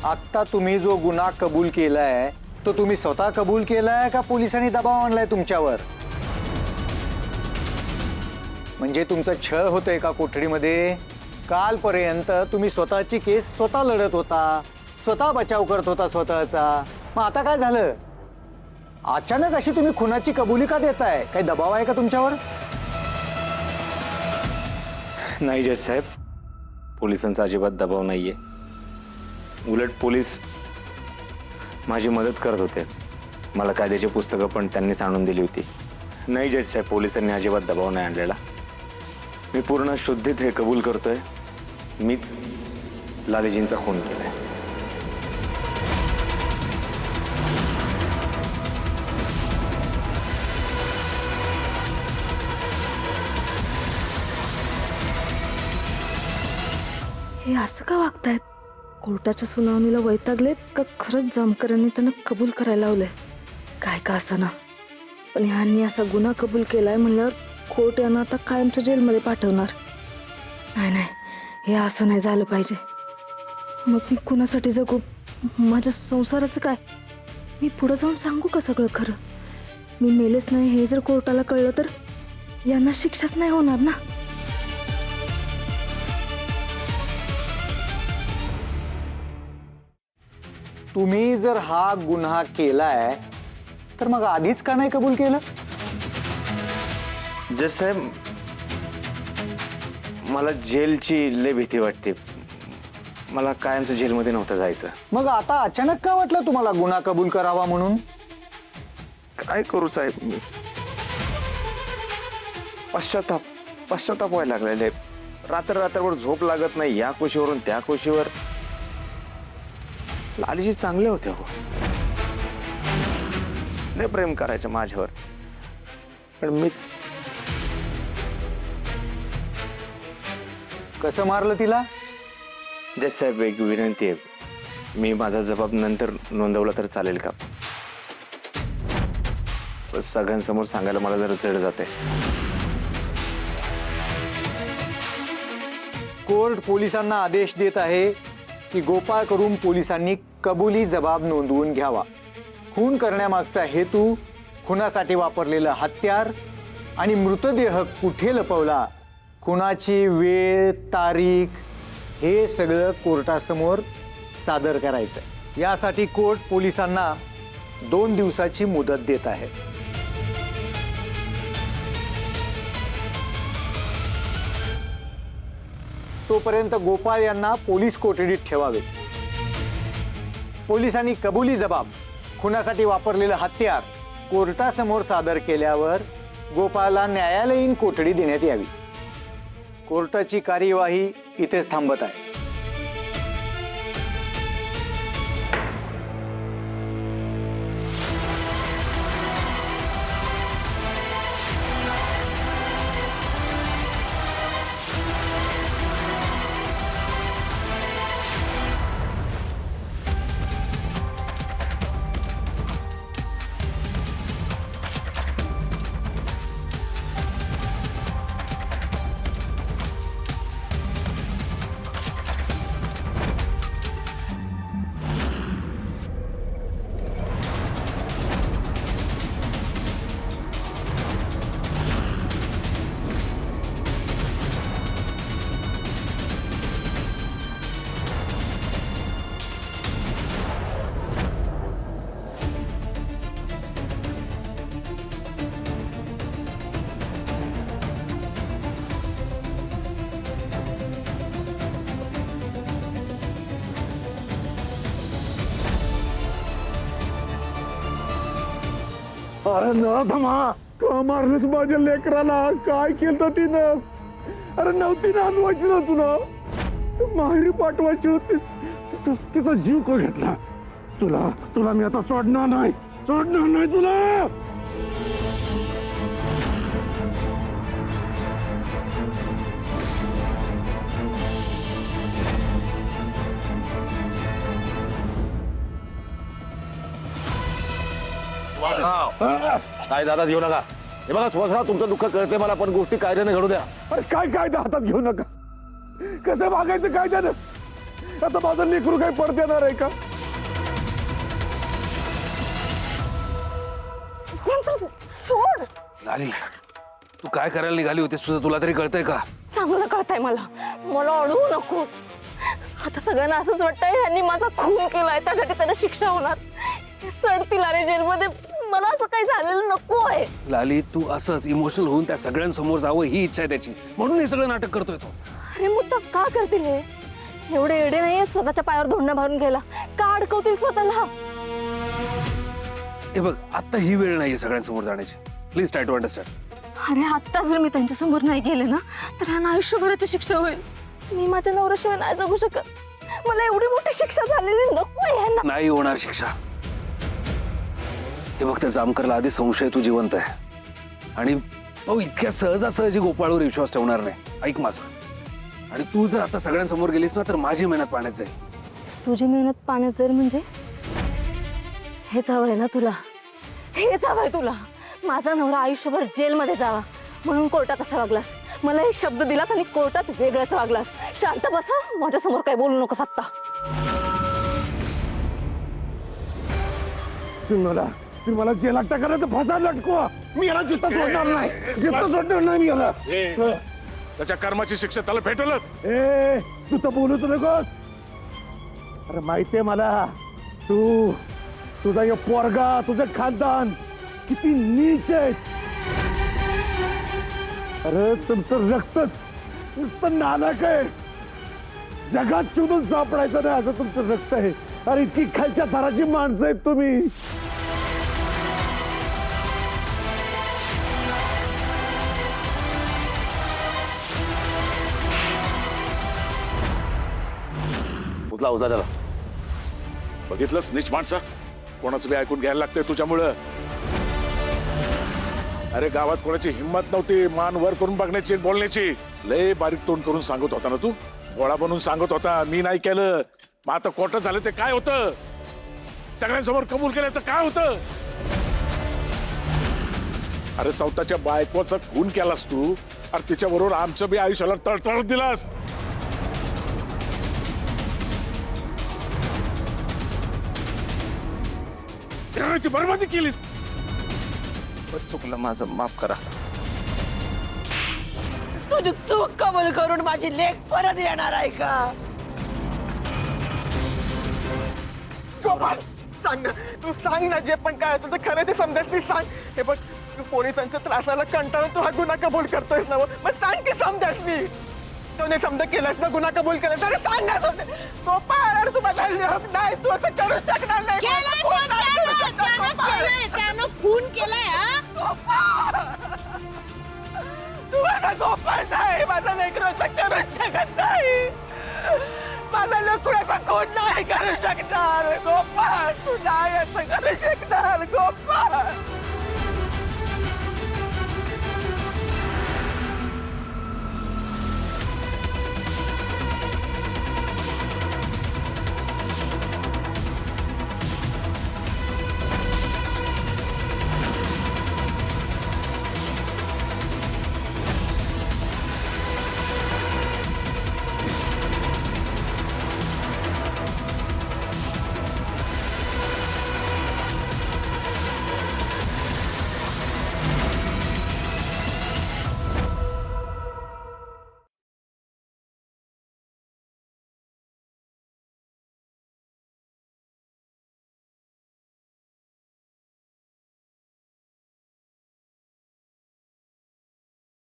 आत्ता तुम्ही जो गुन्हा कबूल केलाय तो तुम्ही स्वतः कबूल केलाय का पोलिसांनी दबाव आणलाय तुमच्यावर? म्हणजे तुमचा छळ होतोय का कोठडीमध्ये? कालपर्यंत तुम्ही स्वतःची केस स्वतः लढत होता, स्वतः बचाव करत होता स्वतःचा. मग आता काय झालं? अचानक अशी तुम्ही खुनाची कबुली का देताय? काही दबाव आहे का तुमच्यावर? नाही जज साहेब, पोलिसांचा अजिबात दबाव नाहीये. उलट पोलीस माझी मदत करत होते. मला कायद्याची पुस्तकं पण त्यांनीच आणून दिली होती. नाही जज साहेब, पोलिसांनी अजिबात दबाव नाही आणलेला. मी पूर्ण शुद्धीत हे कबूल करतोय, मीच लालेजींचा खून केलाय. हे असं का वागतायत? कोर्टाच्या सुनावणीला वैतागलेत का खरंच जामकरांनी त्यांना कबूल करायला लावलंय? काय का असना, पण ह्यांनी असा गुन्हा कबूल केलाय म्हणल्यावर कोर्ट यांना आता कायमच्या जेलमध्ये पाठवणार. नाही नाही, हे असं नाही झालं पाहिजे. मग मी कुणासाठी जगू? माझ्या संसाराचं काय? मी पुढे जाऊन सांगू का सगळं खरं? मी मेलेच नाही हे जर कोर्टाला कळलं तर यांना शिक्षाच नाही होणार ना. तुम्ही जर हा गुन्हा केलाय तर मग आधीच का नाही कबूल केलं? जज साहेब, मला जेलची लय भीती वाटते. मला कायमचं जेलमध्ये नव्हतं जायचं. मग आता अचानक का वाटलं तुम्हाला गुन्हा कबूल करावा म्हणून? काय करू साहेब, मी पश्चाताप व्हायला लागलेले. रात्रभर झोप लागत नाही, या कुशीवरून त्या कुशीवर. लालीजी चांगले होते हो, लय प्रेम करायचं माझ्यावर, पण मीच. कसं मारलं तिला? जज साहेब, एक विनंती आहे. मी माझा जबाब नंतर नोंदवला तर चालेल का? सगळ्यांसमोर सांगायला मला जरा जड जाते. कोर्ट पोलिसांना आदेश देत आहे की गोपाळकडून पोलिसांनी कबुली जबाब नोंदवून घ्यावा. खून करण्यामागचा हेतू, खुनासाठी वापरलेलं हत्यार आणि मृतदेह कुठे लपवला, खुनाची वेळ, तारीख, हे सगळं कोर्टासमोर सादर करायचं. यासाठी कोर्ट पोलिसांना 2 दिवसाची मुदत देत आहे. तोपर्यंत गोपाळ यांना पोलीस कोठडीत ठेवावे. पोलिसांनी कबुली जबाब, खुनासाठी वापरलेलं हत्यार कोर्टासमोर सादर केल्यावर गोपाळला न्यायालयीन कोठडी देण्यात यावी. कोर्टाची कार्यवाही इथेच थांबत आहे. अरे न धमा, का मारलंस माझ्या लेकराला? काय केलं तिनं? अरे नव्हती ना आणवायची ना तुला, माहेरी पाठवायची होतीस. तिचा जीव का घेतला? तुला मी आता सोडणार नाही तुला. काय दादा घेऊ नका. हे बघा सुहासराव, तुमचं दुःख कळते मला, पण गोष्टी कायद्याने घडू द्या. अरे काय कायदा हातात घेऊ नका. कसं वागायचं कायद्यानं? आता माझं लेकरू काही परत येणार आहे का? सोड. लाली तू काय करायला निघाली होतीस तुझं तुला तरी कळतंय का? चांगलं कळतंय मला अडवू नकोस. आता सगळ्यांना असंच वाटतंय ह्यांनी माझा खून केलाय, त्यासाठी त्यांना शिक्षा होणार. सडतील अरे जेलमध्ये. मला असं काही झालेलं नको आहे. लाली तू असंच इमोशनल होऊन त्या सगळ्यांसमोर जावं ही इच्छा आहे त्याची, म्हणून हे सगळं नाटक करतोय तो. अरे मुद्दा का करतील हे? एवढे एडे नाहीये स्वतःच्या पायावर धोंडा मारून घ्यायला. का अडकवतील स्वतःला? हे बघ आता ही वेळ नाहीये सगळ्यांसमोर जाण्याची. Please try to understand. अरे आत्ता जर मी त्यांच्या समोर नाही गेले ना तर ह्यांना आयुष्यभराची शिक्षा होईल. मी माझ्या नवऱ्याशिवाय नाही जगू शकत. मला एवढी मोठी शिक्षा झालेली नको आहे ह्यांना. नाही होणार शिक्षा. हे बघ त्या जामकरला आधी संशय तू जिवंत आहे आणि तो इतक्या सहजासहजी गोपाळवर विश्वास ठेवणार नाही. ऐक माझं. आणि तू जर आता सगळ्यांसमोर गेलीस ना तर माझी मेहनत पाण्यात जाईल. तुझी मेहनत पाण्यात जाईल म्हणजे? हेच हवंय ना तुला? हेच हवंय तुला? माझा नवरा आयुष्यभर जेलमध्ये जावा म्हणून कोर्टात असा वागलास. मला एक शब्द दिलास आणि कोर्टात वेगळाच वागलास. शांत बसा. माझ्या समोर काही बोलू नकोस आत्ता. तुम्ही मला जेलात टाकणार तर फसा लटकवा. मी याला जिथं सोडणार नाही. जिथं सोडणार नाही मी याला. त्याच्या कर्माची शिक्षा त्याला भेटेलच. ए तू तर बोलूच नकोस. अरे माहितीये मला तुझा हे पोरगा तुझं खानदान किती नीच आहे. अरे तुमचं रक्तच नुसतं नालायक आहे. जगात शोधून सापडायचं नाही असं तुमचं रक्त आहे. अरे इतकी खालच्या थराची माणसं आहेत तुम्ही. उचला उचला त्याला. बघितलंस नीच माणसा, कोणाचं बी ऐकून घ्यायला लागतंय तुझ्यामुळं. अरे गावात कोणाची हिंमत नव्हती मान वर करून बघण्याची बोलण्याची. लय बारीक तोंड करून सांगत होता ना तू. गोळा बनून सांगत होता मी नाही केलं. मग आता कोर्टात झालं ते काय होतं? सगळ्यांसमोर कबूल केलं तर काय होतं? अरे स्वतःच्या बायकोचा खून केलास तू. अरे तिच्याबरोबर आमचं बी आयुष्याला तळतळ दिलास. घराची बरबादी केलीस. चुकलं माझं, माफ करा. तुझी चूक कबूल करून माझी लेक परत येणार आहे का? गोपाळ सांग ना, तू सांग ना जे पण काय असेल ते खरं ते समजायचं ते सांग. हे बघ तू पोलिसांच्या त्रासाला कंटाळून तू हा गुन्हा कबूल करतोयस ना, मग सांग की समजायस मी. तो नाही समजा केलास ना गुन्हा कबूल केला तरी सांग ना. गोपाळ अरे तू बदलली नाही. तू असं करू शकणार नाही. त्यानं खून केलाय हा? तू माझा गोपाळ नाही. माझा लेकरू असं करू शकत नाही. माझा लेकरू असं कोण नाही करू शकणार. गोपाळ तू नाही असं करू शकणार. गोपाळ